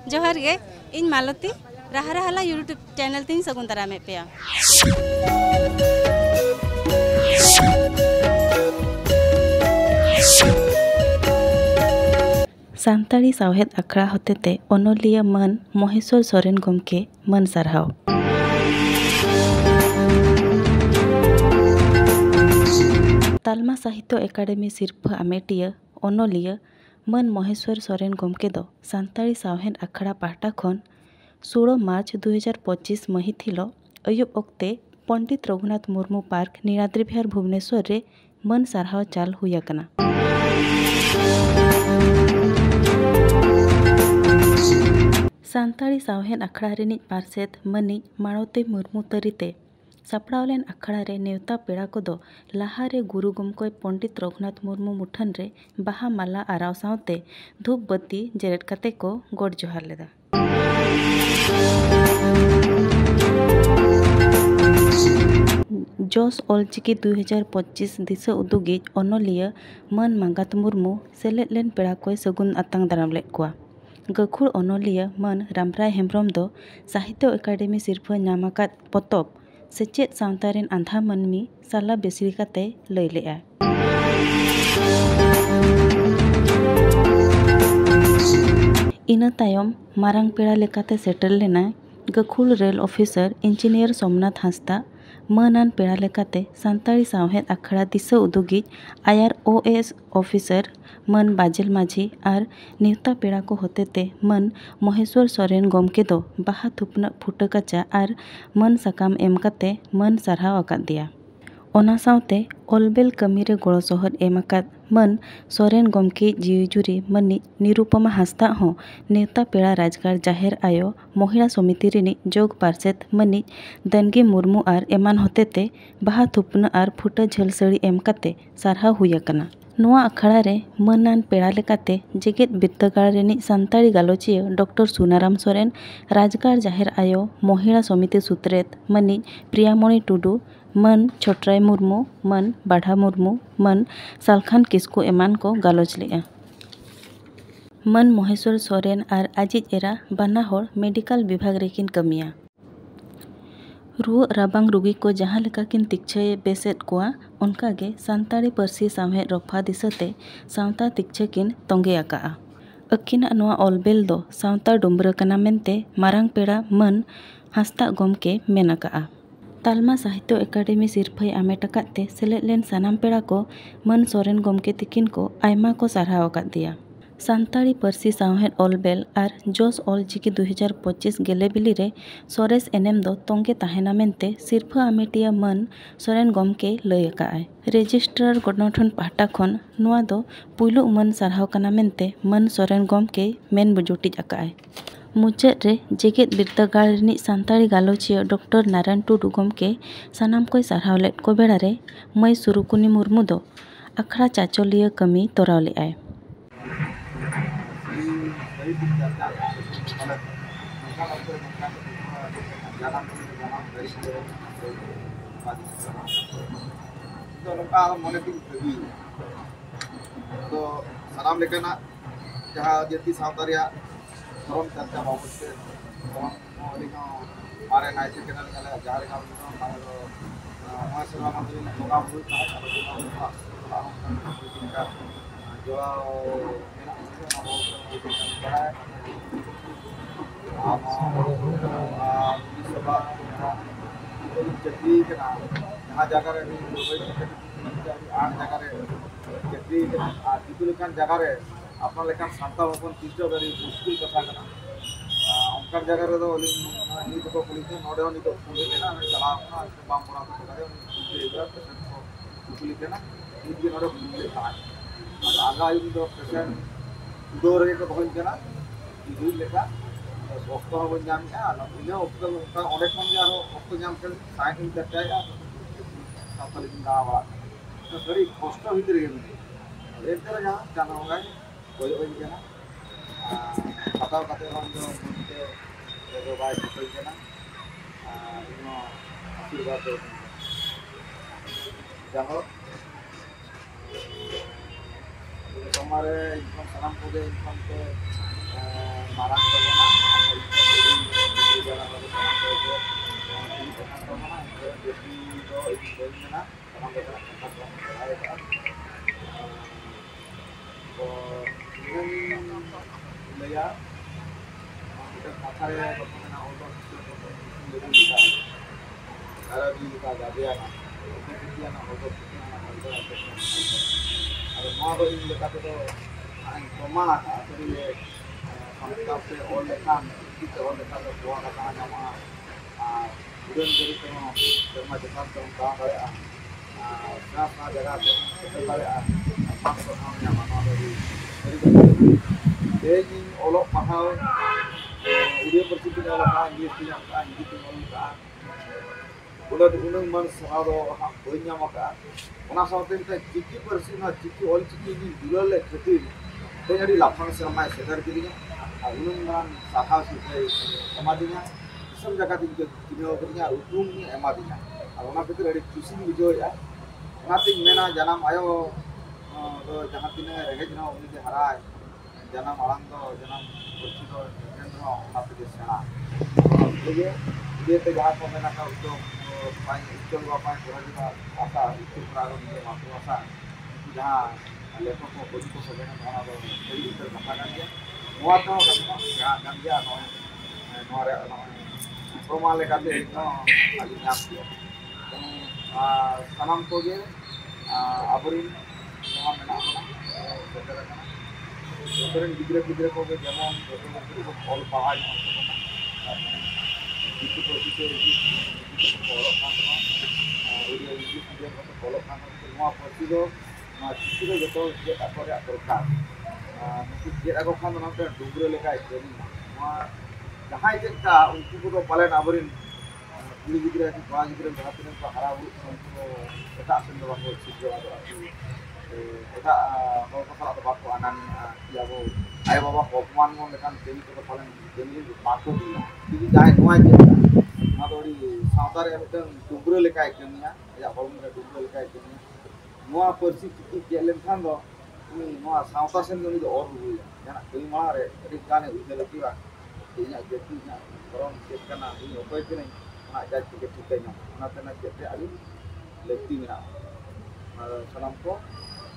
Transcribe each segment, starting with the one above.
जोहार गे इन मालती राहरा हाला YouTube channel तीन सगुन दारा में पे सान्ताड़ी सावहेद अखड़ा होतेते ओनोलिया मन महेश्वर सोरेन गमके मन सारहाव। तालमा साहित्य एकाडेमी सिरफा आमेटिया ओनोलिया मन महेश्वर सोरेन गमके दो सान्ताड़ी सावहेद अखड़ा पाहटा खन 16 मार्च 2025 महित हिलो अयुब ओक्ते पंडित रघुनाथ मुर्मू पार्क नीलाद्री विहार भुवनेश्वर रे मन सारहाव चाल हुयाकना। सान्ताड़ी सावहेद अखड़ा रेनिज पार्सेद मनिज माणोते मुर्मू तरीते सापड़ावलेन अखड़ा रे नेवता पेड़ा को लाहारे गुरु गमकोय पंडित रघुनाथ मुर्मू मुठन रे बाहा माला आराव सावते धूप बत्ती जेरेट काते को गोड जोहार लेदा। जोस ऑलचिकी 2025 दिशा उदुगी ओनोलिया मन मांगात मुर्मू सेलेद लेन पेड़ा कोय सगुन अतांग दाराम लेद कोआ। गखुड़ ओनोलिया मन रामराय हेम्ब्रम दो साहित्य एकाडेमी सिरफा नामाकात पतब सेचेद सावतारेन आंधा मनमी साला बेसरिकाते लई लेआ। इना तायम मारांग पेड़ा लेकाते सेटल लेना गखुड़ rail officer engineer Somnath Hansda मनान पेड़ा लेकाते सान्ताड़ी सावहेद अखड़ा दिशा उदुगी IROS ऑफिसर मन बाजेल माझी और नेवता पेड़ा को होतेते मन महेश्वर सोरेन गमके दो बाहा थुपना फुटकाचा और मन सकाम एमकाते मन सारहाव आकाद दिया। ओना सावते ओलबेल कमीरे गड़ो सोहर एमाकाद मन सोरेन गमके जीवजुरी मनी निरुपमा हांसदा हो नेवता पेड़ा राजगार जाहेर आयो महिला समिति रिनी जोग पार्सेद मनी दनगी मुर्मू और एमान होतेते बाहा थुपना और फुटा झल सड़ी एमकाते सारहाव हुयाकना। नोआ अखड़ा रे मनान पेड़ा लेकाते जेगेद बिद्दागाड़ रेनिज सान्ताड़ी गालोचिया डॉक्टर सुनाराम सोरेन राजगार जाहेर आयो महिला समिति सुत्रेद मनिज प्रियामणि टुडू मन छोटराय मुर्मू मन बाढ़ा मुर्मू मन सालखान किस्कू एमान को गालोच लेआ। मन महेश्वर सोरेन और आजिज एरा बाना होड़ मेडिकल विभाग रेकिन कमिया। रुआ राबांग रुगी को जहाँ लेका किन तिक्छे बेसेद कोआ उनकागे सान्ताड़ी पार्सी सावहेद रफा दिसते सावता तिक्छे किन तोंगे आका। अक्किना नोआ ओलबेल दो सावता डुम्बरा कना मेनते मारांग पेड़ा मन हांसदा गमके मेन आका। तालमा साहित्य एकाडेमी सिरफाई आमेटकाते सेलेद लेन सानाम पेड़ा को मन सोरेन गमके तिकिन को आयमा को सारहाव आकाद दिया। सान्ताड़ी पार्सी सावहेद ओलबेल और जोस ऑलचिकी 2025 गेलेबिली रे सोरेस एनेम दो तोंगे ताहेना मेनते सिरफा आमेटिया मन सोरेन गमके लई आकाय। रेजिस्ट्रार गठनठन पाहटा खन नोआ दो पुइलु मन सारहाव कना मेनते मन सोरेन गमके मेन बुजुटिज आकाय। मुचाद रे जेगेद बिद्दागाड़ रिनिज सान्ताड़ी गालोचिया डॉक्टर नारायण टुडू गमके सानाम कोय सारहाव लेद को बेड़ा रे मई सुरुकुनी मुर्मू दो अखड़ा चाचलिया कमी तोराव लेआय। तो सानाम लेकाना जहाँ जति सावतारिया धर्म चर्चा बाबत से मारे नाइट चैनल का जहाँ लेका मारे महेश्वर मंदिर बोगा बुल का जो चक्री के नाम जहाँ जगह आठ जगह चक्री दिकुलकान जगह अपना लेकिन सान्ता हपन तीसरा बड़ी मुश्किल कथा कना उनका जगह रे तो नी तो पुलिस नोडे नी तो पुलिस है ना चला अपना बाम पड़ा तो करे पेशेंट को पुलिस है ना नी नोडे पुलिस था आगा इन तो पेशेंट दो रे को बहन केना इदु लेका वक्त हो नाम या इन वक्त उनका अनेक मन या वक्त नाम के साइन करता सातली दिन दावा तो बड़ी कष्ट भीतर के एक तरह जहां जाना होगा कोई कोई केना खाता काते हम जो मुझे जो बाय कोई केना नो आशीर्वाद दो जाओ हमारे इनकम सलाम को दे इनकम के marang tabona itu jalan lalu sama itu ini tekan tabona jadi do itu bagaimana sama dengan tempat yang lain kan ini wilayah kita pakai bagaimana untuk jadi bisa ada di kita gajian itu yang untuk kita ada mau ini dekat itu Roma asli sampai se oleh kan kita oleh kan buah kata nama bukan jadi semua semua depan semua kayak siapa jaga kayak masuk namanya mana dari ini olok mahal udah bersih kalau kan dia punya kan gitu kan udah diundang man saharo punya maka ona saute ciki bersih na ciki ol ciki ini dulu le kecil jadi lapang sama sedar dirinya ulung man sahau sih emadinya सब जगह दिन दिनों करnya ulungnya emadinya ona itu dari pusing video ya nanti mena janam ayo jangan tina rege jana uni ke harai janam alang to janam bersih to jana ona itu sana jadi dia tegas mena ka untuk paling itu apa yang kita apa itu perahu dia masuk asa jahang लेखक को खुद को सजने वाला तो यही तो कहानी है मुआत हो गया गंजा नो नोरे प्रोमा लेका दे नो आदि नाम दिया सनम को ये अबरिन जहां में ना अबरिन गिद्रे को के जेमन को ऑल पहाड़ itu follow kan video video ko follow kan semua posisi चित्र जो दरकार चेक आगो खान डुबरे लेका जहाँ चेका उनको को पालन आबरिन कुड़ी गिद्रा कड़ा गिद्रा जहाँ तीन को हरा उनको एट सेन बाको चित्र एट साला बाको आनान आयो बाबा अपमान लेकान तेमी को पालन तेमी बाको जुदी जहाँ नोआ चेका सावतारे डुबरे लेका कमिया या हरम डुबरे लेका कमिया नोआ परसी चिकी केलेन खान दो नोआ सावता सेन गनी दो और हुई जाना कई माला रे अड़ी गाने उजे लकीवा इना जति ना करम चेक करना इन ओपय के नहीं ना जा चिके ठीक है ना तना चेक अड़ी लक्ति मेना सलाम को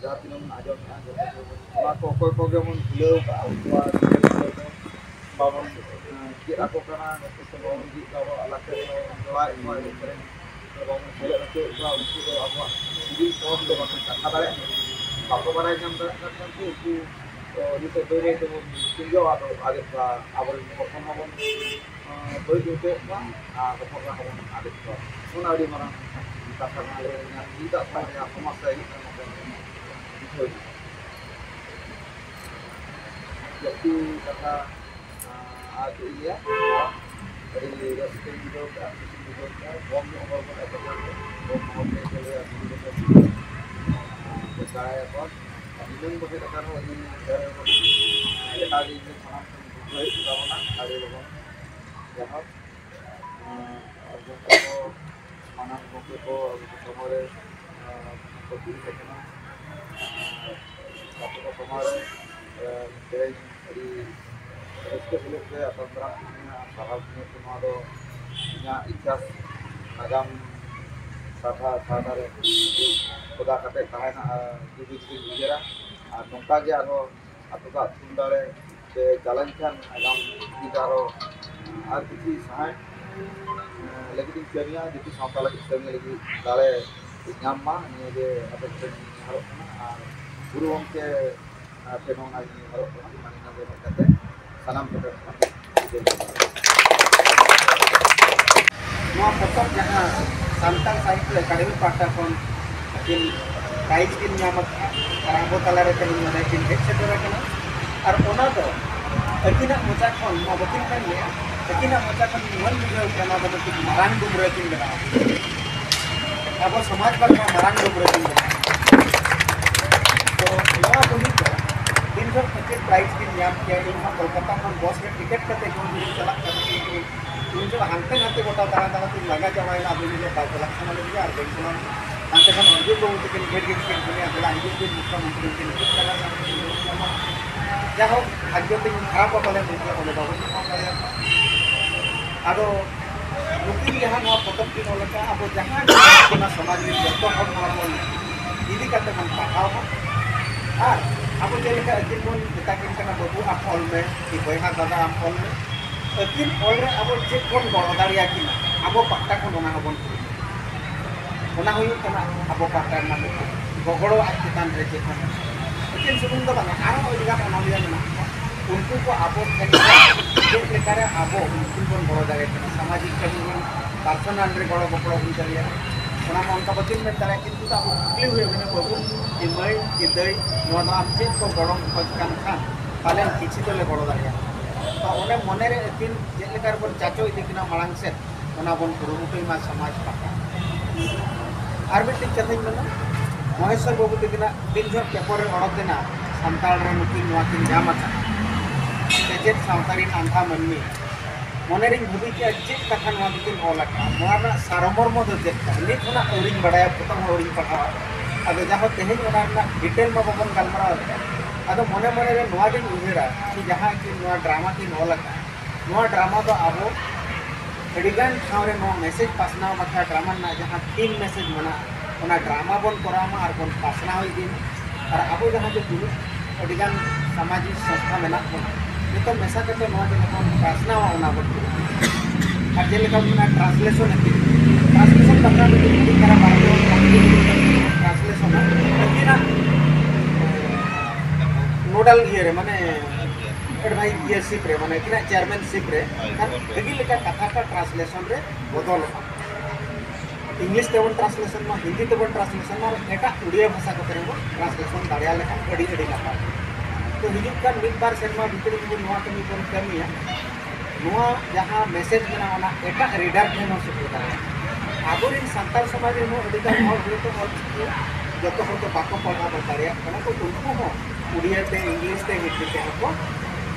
जहाँ तीन मन आजम ना को को मन लो का बाबन चेक आको करना तो बाबन जी का अलग से जवा करें बाबन चले तो उनको अब ini kau sudah makan kata deh, apa barang yang terkait itu itu beri itu tinjau atau ada apa performa beri itu kan, performa ada itu. Mana ada mana kita karena tidak pada apa masa ini itu. Jadi kata ada ini ya, dari restoran juga, bom bom saya pun ini mungkin akan ini dari kali ini sangat baik juga mana ada logo jawab aku mana mungkin ko kemarin kopi sekena aku kemarin dari resto selesai atau berangnya sahabatnya kemarin punya ikhlas agam साधारण खुदा कते कहना जुदी गुजरा नौका के आतुका सुंदर से जालन खान आगाम गिटारो और किसी सहाय लेकिन कमिया जितनी सावता लगी कमी लगी दाले नामा ने जे अपेक्षित हरकना गुरु के फेनोना हरकना मानिना जे कते सलाम कते नोआ पत्तम जहां Santan Science Academy Pakar kon akin prize kin nyamak arabo talare kan mana kin etc kana ar ona do akina mocha kon mabatin kan ya akina mocha kon मन video kana do kin marang dumre kin bana abo samaj par ka marang dumre kin bana to noa boli ko दिन भर cricket prize kin nyam kiya in kolkata kon boss ke ticket kate kon chala kate मुझे हंते हंते बोटा तारा तारा तुम लगा जमाए ना अभी मुझे पाँच लाख खाना लग गया और बैंक में हंते खान और जो लोगों के लिए गेट गेट के लिए अगला इंडियन के मुख्यमंत्री के लिए जहाँ भाग्य तीन खराब पाले उनके बाबू आदो नुकिन जहाँ पतब की नौलका अब जहाँ समाज में जो बन इदी करते मन पढ़ाओ और अब जेलेका अकिन बन मेताकिन कना बाबू आप ऑल में कि बयहा दादा आप ऑल में अकिन ऑल रे अब चेक बन गड़ दाड़िया कि अब पट्टा को बन अब पट्टा गगड़ो आज चितान रे चेक अकिन सुबुन दो बना आरो अदिगा अनलिया में उनको को अब चेक लेकर अब उनको बन गड़ दाड़िया सामाजिक कमी पर्सनल रे गड़ गपड़ हुई दाड़िया ᱚᱱᱟ ᱢᱟ ᱚᱱᱠᱟ ᱵᱟᱹᱪᱤᱱ ᱢᱮᱱ ᱫᱟᱲᱮᱭᱟᱜ ᱠᱤᱱᱛᱩ ᱟᱵᱚ ᱠᱩᱠᱞᱤ ᱦᱩᱭᱩᱜ ᱠᱟᱱᱟ ᱵᱟᱹᱵᱩ ᱠᱤ ᱢᱟᱹᱭ ᱠᱤ ᱫᱟᱹᱭ ᱱᱚᱣᱟ ᱫᱚ ᱟᱢ ᱪᱮᱫ ᱠᱚ ᱜᱚᱲᱚᱢ ᱠᱷᱚᱡ ᱠᱟᱱ ᱠᱷᱟᱱ ᱯᱟᱞᱮᱱ ᱠᱤᱪᱷᱩ ᱫᱚᱞᱮ ᱜᱚᱲᱚ ᱫᱟᱲᱮᱭᱟᱜᱼᱟ ᱛᱚ ᱚᱸᱰᱮ ᱢᱚᱱᱮᱨᱮ ᱟᱹᱠᱤᱱ ᱪᱮᱫ ᱞᱮᱠᱟ ᱨᱮᱵᱚᱱ ᱪᱟᱪᱳ ᱤᱫᱤ ᱠᱤᱱᱟ ᱢᱟᱲᱟᱝ ᱥᱮᱫ ᱚᱱᱟ ᱵᱚᱱ ᱠᱩᱨᱩᱢᱩᱴᱩᱭ ᱢᱟ ᱥᱚᱢᱟᱡᱽ ᱯᱟᱦᱴᱟ ᱟᱨ ᱢᱤᱫᱴᱤᱡ ᱠᱟᱛᱷᱟᱧ ᱢᱮᱱᱟ ᱢᱚᱦᱮᱥᱥᱚᱨ ᱵᱟᱹᱵᱩ ᱛᱟᱹᱠᱤᱱᱟᱜ ᱫᱤᱱ ᱡᱚᱦᱚᱜ ᱯᱮᱯᱟᱨ ᱨᱮ ᱚᱰᱚᱠ ᱞᱮᱱᱟ ᱥᱟᱱᱛᱟᱲ ᱨᱮ ᱱᱩᱠᱤᱱ ᱱᱚᱣᱟ ᱠᱤᱱ ᱧᱟᱢ ᱟᱠᱟᱫᱟ ᱥᱮᱪᱮᱫ ᱥᱟᱶᱛᱟ ᱨᱮᱱ ᱟᱸᱫᱷᱟ ᱢᱟᱹᱱᱢᱤ ᱢᱚᱱᱮᱨᱤᱧ ᱵᱷᱟᱹᱵᱤ ᱠᱮᱜᱼᱟ ᱪᱮᱫ ᱠᱟᱛᱷᱟ ᱱᱚᱣᱟ ᱫᱚᱠᱤᱱ ᱚᱞ ᱟᱠᱟᱫᱼᱟ ᱱᱚᱣᱟ ᱨᱮᱱᱟᱜ ᱥᱟᱨᱢᱚᱨᱢᱚ ᱫᱚ ᱪᱮᱫ ᱠᱟᱱᱟ ᱱᱤᱛ ᱠᱷᱚᱱᱟᱜ ᱟᱹᱣᱨᱤᱧ ᱵᱟᱲᱟᱭᱟ ᱯᱨᱚᱛᱷᱚᱢ ᱟᱹᱣᱨᱤᱧ ᱯᱟᱲᱦᱟᱣᱟ ᱟᱫᱚ ᱡᱟᱦᱟᱸ ᱛᱮᱦᱮᱧ ᱚᱱᱟ ᱨᱮᱱᱟᱜ ᱰᱤᱴᱮᱞ ᱢᱟ ᱵᱟᱵᱚᱱ ᱜᱟᱞᱢᱟᱨᱟᱣ ᱮᱫᱟ ᱟᱫᱚ ᱢᱚᱱᱮ ᱢᱚᱱᱮᱨᱮ ᱱᱚᱣᱟ ᱜᱤᱧ ᱩᱭᱦᱟᱹᱨᱟ ᱠᱤ ᱡᱟᱦᱟᱸ ᱠᱤ ᱱᱚᱣᱟ ᱰᱨᱟᱢᱟ ᱠᱤᱱ ᱚᱞ ᱟᱠᱟᱫᱼᱟ ᱱᱚᱣᱟ ᱰᱨᱟᱢᱟ ᱫᱚ ᱟᱵᱚ ᱟᱹᱰᱤᱜᱟन ᱴᱷᱟᱶ ᱨᱮ ᱱᱚᱣᱟ ᱢᱮᱥᱮᱡᱽ ᱯᱟᱥᱱᱟᱣ ᱵᱟᱠᱷᱨᱟ ᱰᱨᱟᱢᱟ ᱨᱮᱱᱟᱜ ᱡᱟᱦᱟᱸ ᱛᱷᱤᱢ ᱢᱮᱥᱮᱡᱽ ᱢᱮᱱᱟᱜᱼᱟ ᱚᱱᱟ ᱰᱨᱟᱢᱟ ᱵᱚᱱ ᱠᱚᱨᱟᱣ ᱢᱟ ᱟᱨ ᱵᱚᱱ ᱯᱟᱥᱱᱟᱣ ᱤᱫᱤ ᱢᱟ ᱟᱨ ᱟᱵᱚ ᱡᱟᱦᱟᱸ ᱡᱮ ᱫᱩᱲᱩᱵ ᱟᱹᱰᱤᱜᱟन ᱥᱟᱢᱟᱡᱤᱠ ᱥᱚᱝᱥᱛᱷᱟ ᱢᱮᱱᱟᱜ ᱵᱚᱱᱟ ᱱᱤᱛᱚᱜ ᱢᱮᱥᱟ ᱠᱟᱛᱮ ᱱᱚᱣᱟ ᱡᱮᱢᱚᱱ ᱯᱟᱥᱱᱟᱣᱟ ᱚᱱᱟ ᱵᱚᱱ और जेलेका ट्रांसलेशन ट्रांसलेशन बता ट्रांसलेशन नोडल ये माने एडवाइजरशिप रे माने चेयरमैनशिप रे कथा का ट्रांसलेशन रे बदल इंग्लिश तेबन ट्रांसलेशन में हिंदी तेबन ट्रांसलेशन में एटा उड़िया भाषा को ट्रांसलेशन दाड़िया लेखा अड़ी अड़ी नपाय तो हिजुक का मिद बार सेरमा भीतर नोआ कमी बन कमिया नोआ जहाँ मैसेज मेना ओना एटा रीडर ठेन सेटा आबोरिन सांताल समाज रे अडिगान हर तो हर जो तो बाको पढ़ा दाड़िया तो उनको हो उड़िया ते इंग्लिश ते हिंदी ते को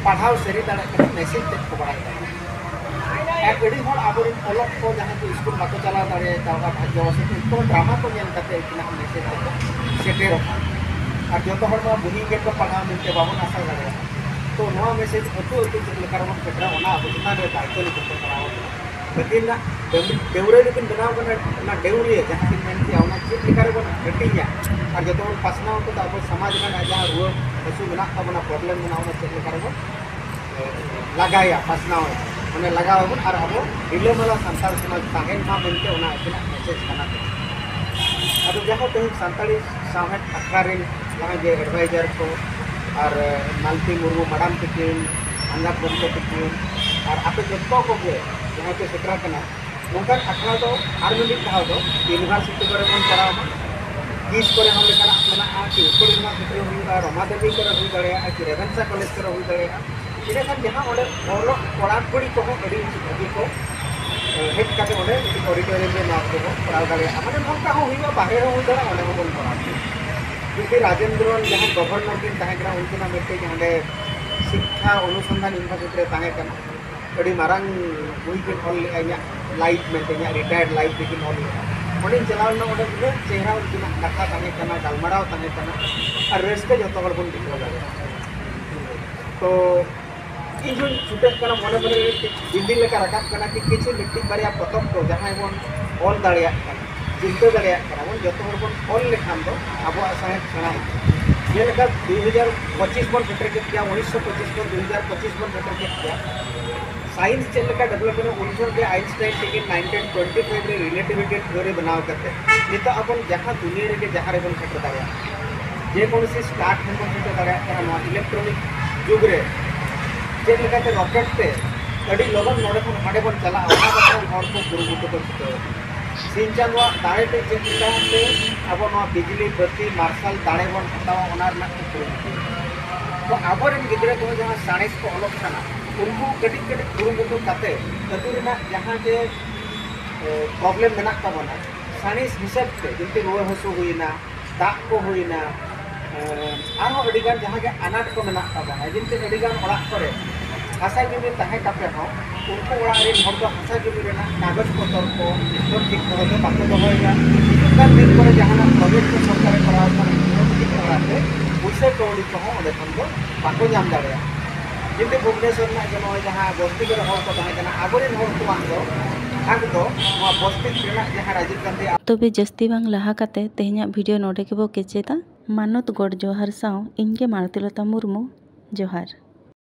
पढ़ाव सेरी दाड़ा मैसेज ते को बड़ा एक अड़ी हर आबोरिन अलग को जहाँ को स्कूल बाको चला दाड़िया जावा भाग्य से तो ड्रामा को नेल करते इतना मैसेज सेटेरो और जो तो हर बुही के को पढ़ा मिलते बाबन आशा दाड़िया तो नवा मैसेज अतु अतु लेकर बन पेटरा ओना बुना रे दायित्व लेकर कराओ लेकिन देवरे लेकिन बनाव ना देवरी जहां कि मेन कि ओना चेक लेकर बन हटिया और जो तो पासना तो अब समाज में जहां रुआ हसु बना अपना प्रॉब्लम बना ओना चेक लेकर बन लगाया पासना माने लगाओ और अब रिलेमला संसार समाज ताहेन मा मेनते ओना इतना मैसेज बना अब जहां तो संताली साहेब अखरारिन जहां जे एडवाइजर को और मालती मुर्मू मैडम तकिन अंगा गमके तकिन और आप जो को जहाँ पे सेटरा करना नौका अखड़ा तो और मिनट कहा तो यूनिवर्सिटी को चलाव किस को हम लेकर कि उत्तर यूनिवर्सिटी हुआ रमादेवी को हुई दाड़ा कि रेवेन्सा कॉलेज को हुई दाड़ा इन्हें जहाँ ओडे ऑल कड़ा कुड़ी को भागी को हेड करते ओडे ऑडिटोरियम में नाम को पढ़ाव दाड़ा माने नौका हुआ बाहर हुई दाड़ा ओडे को पढ़ा क्योंकि राजेंद्र जहाँ गवर्नर किन तहकना उनका मिट्टी जहाँ शिक्षा अनुसंधान यूनिवर्सिटी तहकना अड़ी मारंग हुई के हॉल लाइफ में रिटायर्ड लाइफ लेकिन हॉल ओडे चलावना ओडे चेहरा उनका कथा तहकना गलमाराव तहकना और रस्ते जो हर बन दिखा दाड़ा तो इन छुटे मन मन बिल्डिंग लेकर रकाब करना कि किसी मिट्टी बारिया पतब को जहाँ बन ऑल दाड़ा चिंता दाड़ा जो बन ऑल लेखान तो अब साहेब सेना जेलेका 2025 बन सेटर के 1925 को 2025 बन सेटर के साइंस चलका डेवलप उनसर के आइंस्टाइन टिकट 1925 रे रिलेटिविटी थ्योरी बनाव करते नित अपन जहाँ दुनिया रे जहाँ रे बन सेटर दाड़ा जे कौन सी स्टार्ट हम बन सेटर दाड़ा इलेक्ट्रॉनिक जुग रे जेलेका ते रॉकेट ते अड़ी लगन नोडे खन हाडे बन चला ओना बन हर को गुरुगुटो को सिंचानवा दाड़े ते चेकते अब बिजली बत्ती मार्शल दाड़े बन हटावा ओना तो अब गिद्रे को जहाँ साइंस को अलग खाना उनको कटी कटी गुरुगुटो करते अतुरना जहाँ के प्रॉब्लम मेना तबना साइंस हिसाब से जंती रुआ हसु हुईना दाग को हुईना आरो अडिगान जहाँ के अनाट को मेना तबना जंती अडिगान ओड़ा करे हासा जमी तहे कापे हो उनको ओड़ा रे हर दो हासा जमी रेना कागज पत्र को तो ठीक तरह बाको दोहया दिन पर जहाँ प्रोजेक्ट को सरकार कराव कर ठीक कराते पैसा कौड़ी को अंदे खन दो बाको नाम दाड़े किंतु भुवनेश्वर में जो जहाँ बस्ती को हर को तहकना आगोरेन हर को बांग दो आग दो बस्ती जहाँ राजीव गांधी तबे जस्ती बांग लहा काते तेहना वीडियो नोडे के बो केचेदा मानत गॉड जोहार साव इनके मालतीलता मुर्मू जोहार।